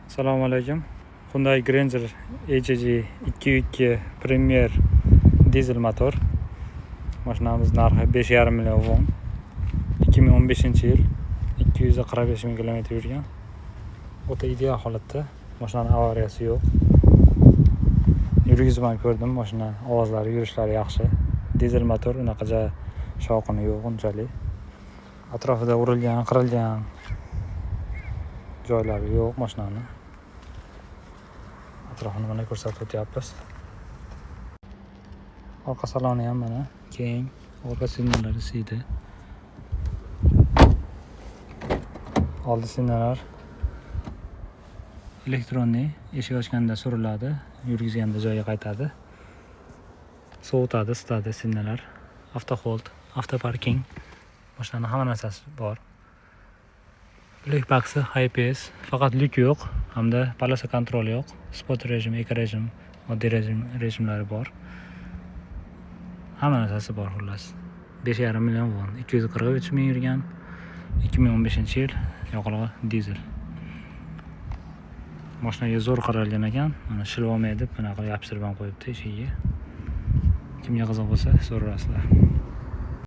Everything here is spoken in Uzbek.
Assalomu alaykum. Hyundai Granger ECG 2.2 Premier dizel motor. Mashinamiz narxi 5,5 million won. 2015-yil 245 ming kilometr yurgan. O'ta ideal holatda. Mashinaning avariyasi yo'q. Yurgizib ham ko'rdim. Mashina ovozlari, yurishlari yaxshi. Dizel motor, unaqa shovqini yo'q unchalik. Atrofida urilgan, qirilgan joylari yo'q mashinani. Atrofini mana ko'rsatib o'tyapmiz. Orqa saloni ham mana keng, orqa signallari siydi. Oldi signallar elektronli, eshik ochganda suriladi, yurgizganda joyiga qaytadi. Sovutadi, isitadi signallar. Avto hold, avto parking. Mashinaning hamma narsasi bor. Lyuk boxi, IPS, faqat lyuk yo'q, hamda polosa kontroli yo'q. Sport rejim, eko rejim, oddiy rejimlari bor. Hamma narsasi bor xullas. 5,5 million won, 243 ming yurgan. 2015-yil yoqilg'i dizel. Mashinaga zo'r qaralgan ekan. Mana shilvomaydi deb bunaqa yopishtirib ham qo'yibdi eshigiga. Kimga qiziq bo'lsa, so'rasizlar.